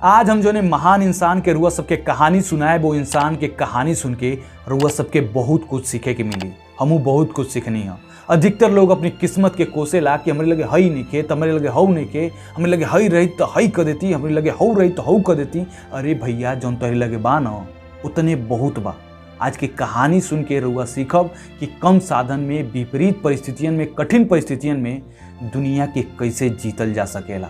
आज हम जो ने महान इंसान के रुआ सबके कहानी सुनाए, वो इंसान के कहानी सुन के रुआ सबके बहुत कुछ सीखे के मिली। हमू बहुत कुछ सीखनी है। अधिकतर लोग अपनी किस्मत के कोसे ला कि हमारे लगे हई नहीं के, हमारे लगे हऊ नहीं के, हमें लगे हई रही तो हई कर देती, हमारे लगे हऊ रही तो हऊ कर देती। अरे भैया, जौन तोहरे लगे बा न उतने बहुत बा। आज की कहानी सुन के रुआ सीखब कि कम साधन में, विपरीत परिस्थितियों में, कठिन परिस्थितियों में दुनिया के कैसे जीतल जा सकेला।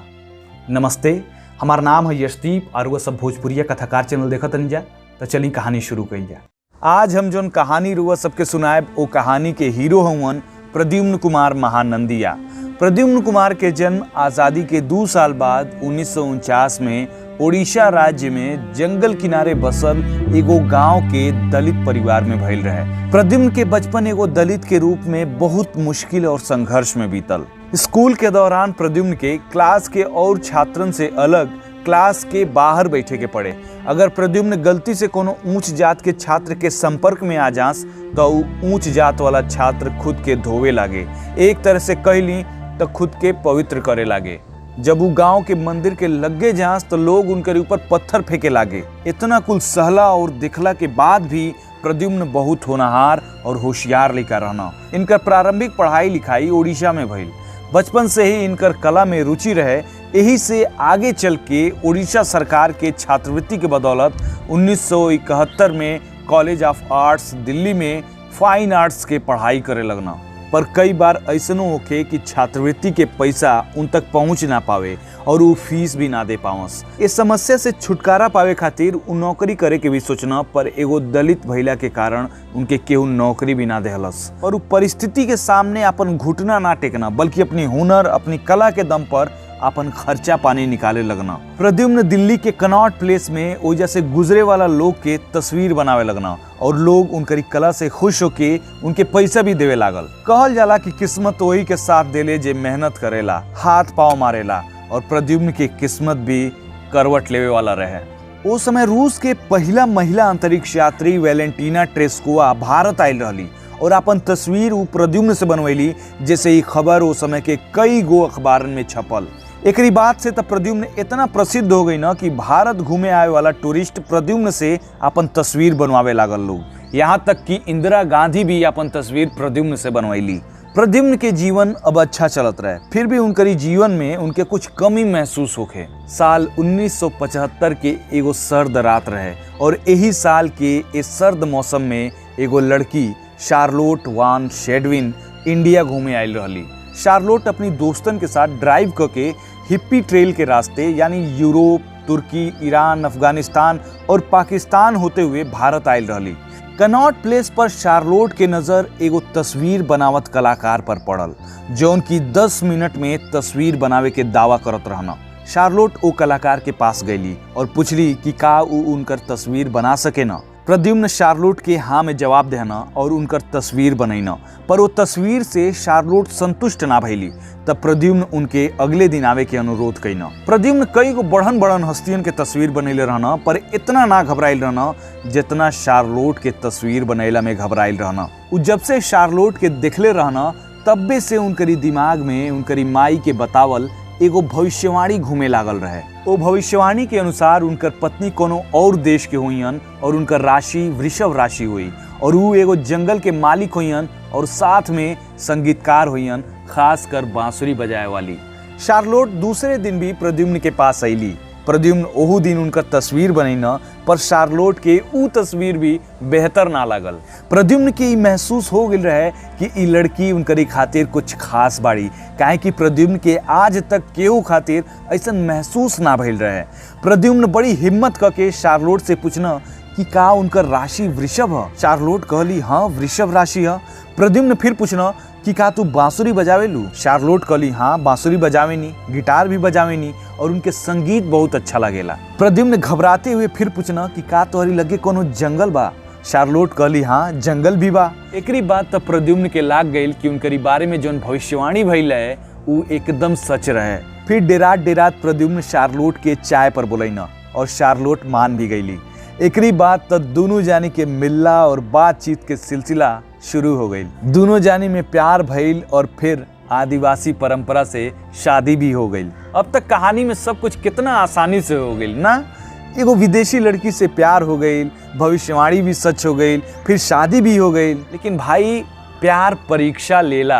नमस्ते, हमारा नाम है यशदीप और रुआ सब भोजपुरिया कथाकार चैनल देखत नहीं जा। तो चलिए कहानी शुरू करी जा। आज हम जोन कहानी रुआ सबके सुनाए, वो कहानी के हीरो हवन प्रद्युम्न कुमार महानंदिया। प्रद्युम्न कुमार के जन्म आज़ादी के 2 साल बाद 1949 में ओडिशा राज्य में जंगल किनारे बसल एगो गांव के दलित परिवार में भइल रहे। प्रद्युम्न के बचपन एगो दलित के रूप में बहुत मुश्किल और संघर्ष में बीतल। स्कूल के दौरान प्रद्युम्न के क्लास के और छात्रन से अलग क्लास के बाहर बैठे के पड़े। अगर प्रद्युम्न गलती से कोनो ऊंच जात के छात्र के संपर्क में आ जास तो ऊंच जात वाला छात्र खुद के धोवे लागे, एक तरह से कहली तो खुद के पवित्र करे लागे। जब वो गांव के मंदिर के लगे जास तो लोग उनके ऊपर पत्थर फेंके लागे। इतना कुल सहला और दिखला के बाद भी प्रद्युम्न बहुत होनहार और होशियार लड़का रहना। इनकर प्रारंभिक पढ़ाई लिखाई ओडिशा में भइल। बचपन से ही इनकर कला में रुचि रहे, यही से आगे चल के ओडिशा सरकार के छात्रवृत्ति के बदौलत 1971 में कॉलेज ऑफ आर्ट्स दिल्ली में फाइन आर्ट्स के पढ़ाई करे लगना। पर कई बार ऐसनो होके कि छात्रवृत्ति के पैसा उन तक पहुंच ना पावे और वो फीस भी ना दे पावस। इस समस्या से छुटकारा पावे खातिर उ नौकरी करे के भी सोचना, पर एगो दलित भइला के कारण उनके केहू नौकरी भी ना देहलस। और उ परिस्थिति के सामने अपन घुटना ना टेकना, बल्कि अपनी हुनर, अपनी कला के दम पर अपन खर्चा पानी निकाले लगना। प्रद्युम्न दिल्ली के कनॉट प्लेस में ओजा से गुजरे वाला लोग के तस्वीर बनावे लगना और लोग उनकरी कला से खुश होके उनके पैसा भी देवे लागल। कहल जाला कि किस्मत वही के साथ देले जे मेहनत करेला, हाथ पाँव मारेला। और प्रद्युम्न की किस्मत भी करवट लेवे वाला रहे। उस समय रूस के पहला महिला अंतरिक्ष यात्री वैलेंटीना ट्रेस्कोवा भारत आयल रहली और अपन तस्वीर उ प्रद्युम्न से बनवैली, जैसे ही खबर उस समय के कई गो अखबारन में छपल। एकरी बात से तब प्रद्युम्न इतना प्रसिद्ध हो गई ना कि भारत घूमे आए वाला टूरिस्ट प्रद्युम्न से अपन तस्वीर बनवावे लागल लोग। यहाँ तक कि इंदिरा गांधी भी अपन तस्वीर प्रद्युम्न से बनवैली। प्रद्युम्न के जीवन अब अच्छा चलत रहे, फिर भी उनकरी जीवन में उनके कुछ कमी महसूस होखे। साल 1975 के एगो सर्द रात रहे और यही साल के इस सर्द मौसम में एगो लड़की शार्लोट वान शेडविन इंडिया घूमे आयल रहली। शार्लोट अपनी दोस्तन के साथ ड्राइव करके हिप्पी ट्रेल के रास्ते यानी यूरोप, तुर्की, ईरान, अफगानिस्तान और पाकिस्तान होते हुए भारत आयल रहली। कनॉट प्लेस पर शार्लोट के नज़र एगो तस्वीर बनावत कलाकार पर पड़ल, जो उनकी 10 मिनट में तस्वीर बनावे के दावा करत रहना। शार्लोट वो कलाकार के पास गईली और पूछली कि का वो उनकर तस्वीर बना सके ना। प्रद्युम्न शार्लोट के हाँ में जवाब देना और उनकर तस्वीर बनैना, पर वो तस्वीर से शार्लोट संतुष्ट ना भइली। तब प्रद्युम्न उनके अगले दिन आवे के अनुरोध कईना। प्रद्युम्न कई गो बढ़न बढ़न हस्तियन के तस्वीर बनैले रहना, पर इतना ना घबराइल रहना जितना शार्लोट के तस्वीर बनैला में घबराइल रहना। उ जब से शार्लोट के देखले रहना, तब्बे से उनकरी दिमाग में उनकरी माई के बतावल एगो भविष्यवाणी घूमे लागल रहे। वो भविष्यवाणी के अनुसार उनकर पत्नी कोनो और देश के हुईन और उनकर राशि वृषभ राशि हुई और वो एगो जंगल के मालिक हुईन और साथ में संगीतकार हुईन, खास कर बांसुरी बजाए वाली। शार्लोट दूसरे दिन भी प्रद्युम्न के पास अइली। प्रद्युम्न ओहू दिन उनकर तस्वीर बनैना, पर शार्लोट के ऊ तस्वीर भी बेहतर ना लागल। प्रद्युम्न के ई महसूस हो गई रहे कि ई लड़की उनकरी खातिर कुछ खास बाड़ी, काहे कि प्रद्युम्न के आज तक केहू खातिर ऐसा महसूस ना भइल रहे। प्रद्युम्न बड़ी हिम्मत करके शार्लोट से पूछना कि का उनकर राशि वृषभ है। शार्लोट कहली हाँ वृषभ राशि है। प्रद्युम्न फिर पूछना कि का तू बांसुरी बजावे लू। शार्लोट कहली हाँ बांसुरी बजावे नी, गिटार भी बजावे नी और उनके संगीत बहुत अच्छा लगेला। प्रद्युम्न घबराते हुए फिर पूछना कि का तोहरी लगे कोनो जंगल बा। शार्लोट कहली हाँ जंगल भी बा। एकरी बात तब प्रद्युम्न के लाग गईल कि उनकरी बारे में जौन भविष्यवाणी भइल है वो एकदम सच रहे। फिर डेरात डेरात प्रद्युम्न शार्लोट के चाय पर बोलैना और शार्लोट मान भी गईली। एकरी बात तब दोनों जानी के मिलला और बातचीत के सिलसिला शुरू हो गई। दोनों जानी में प्यार भइल और फिर आदिवासी परंपरा से शादी भी हो गई। अब तक कहानी में सब कुछ कितना आसानी से हो गई ना। एगो विदेशी लड़की से प्यार हो गई, भविष्यवाणी भी सच हो गई, फिर शादी भी हो गई। लेकिन भाई प्यार परीक्षा लेला,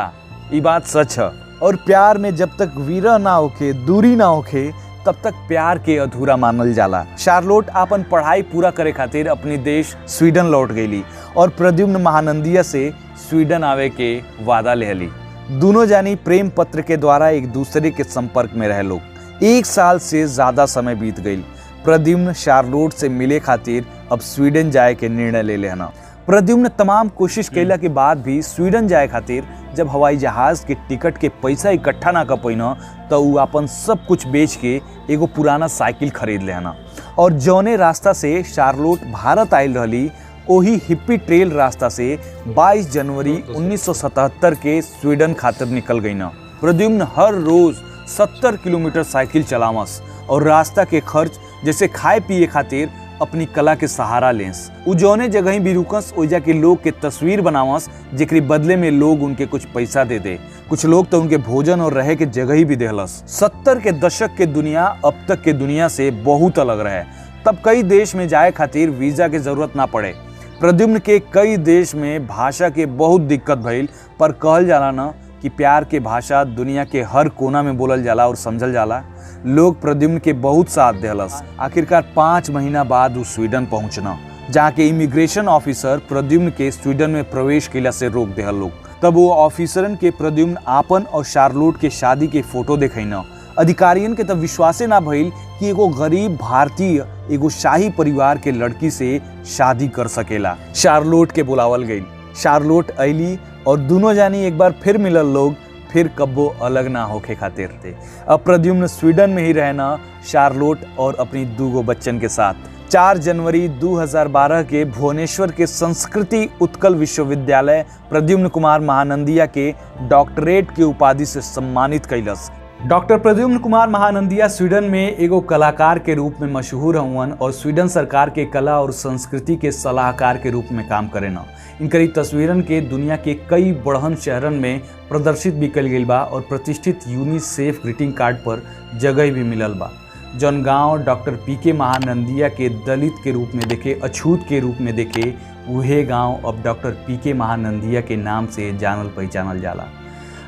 ये बात सच है। और प्यार में जब तक विरह ना होखे, दूरी ना होखे, तब तक प्यार के अधूरा मानल जाला। शार्लोट अपन पढ़ाई पूरा करे खातिर अपनी देश स्वीडन लौट गईली और प्रद्युम्न महानंदिया से स्वीडन आवे के वादा लेहली। दोनों जानी प्रेम पत्र के द्वारा एक दूसरे के संपर्क में रहे लोग। 1 साल से ज्यादा समय बीत गई। प्रद्युम्न शार्लोट से मिले खातिर अब स्वीडन जाए के निर्णय ले लेना। प्रद्युम्न तमाम कोशिश कैला के बाद भी स्वीडन जाए खातिर जब हवाई जहाज के टिकट के पैसा इकट्ठा ना कर पैना तो उ अपन सब कुछ बेच के एगो पुराना साइकिल खरीद लेना और जौने रास्ता से शार्लोट भारत आयल रहली वही हिप्पी ट्रेल रास्ता से 22 जनवरी 1977 के स्वीडन खातिर निकल गई ना। प्रद्युम्न हर रोज 70 किलोमीटर साइकिल चलावस और रास्ता के खर्च जैसे खाए पिए खातिर अपनी कला के सहारा लेंस। उ जौने जगह भी रुकस ओइजा के लोग के तस्वीर बनावस जेकरी बदले में लोग उनके कुछ पैसा दे दे। कुछ लोग तो उनके भोजन और रहे के जगह भी देहलस। 70 के दशक के दुनिया अब तक के दुनिया से बहुत अलग रहे। तब कई देश में जाए खातिर वीजा के जरूरत ना पड़े। प्रद्युम्न के कई देश में भाषा के बहुत दिक्कत भइल, पर कहल जाला ना कि प्यार के भाषा दुनिया के हर कोना में बोलल जाला और समझल जाला। लोग प्रद्युम्न के बहुत साथ देहलस। आखिरकार 5 महीना बाद वो स्वीडन पहुंचना, जहाँ के इमिग्रेशन ऑफिसर प्रद्युम्न के स्वीडन में प्रवेश कैला से रोक देहल लोग। तब वो ऑफिसरन के प्रद्युम्न आपन और शार्लोट के शादी के फोटो देखैना। अधिकारियन के तब विश्वासे ना भइल कि एगो गरीब भारतीय एगो शाही परिवार के लड़की से शादी कर सकेला। शार्लोट के बुलावल गई। शार्लोट अली और दोनों जानी एक बार फिर मिलल लोग, फिर कब्बो अलग ना होके खातिर थे। अब प्रद्युम्न स्वीडन में ही रहना शार्लोट और अपनी 2 बच्चन के साथ। 4 जनवरी 2012 के भुवनेश्वर के संस्कृति उत्कल विश्वविद्यालय प्रद्युम्न कुमार महानंदिया के डॉक्टरेट के उपाधि से सम्मानित कैलस। डॉक्टर प्रद्युम्न कुमार महानंदिया स्वीडन में एगो कलाकार के रूप में मशहूर हवन और स्वीडन सरकार के कला और संस्कृति के सलाहकार के रूप में काम करेना। इनकरी तस्वीरन के दुनिया के कई बड़हन शहरन में प्रदर्शित भी कल गई बा और प्रतिष्ठित यूनिसेफ ग्रीटिंग कार्ड पर जगह भी मिलल बा। जौन गांव डॉक्टर पीके महानंदिया के दलित के रूप में देखे, अछूत के रूप में देखे, वहे गांव अब डॉक्टर पीके महानंदिया के नाम से जानल पहचानल जाला।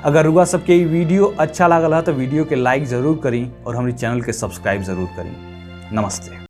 अगर रुआ सबके ये वीडियो अच्छा लागल है तो वीडियो के लाइक ज़रूर करी और हमारे चैनल के सब्सक्राइब ज़रूर करी। नमस्ते।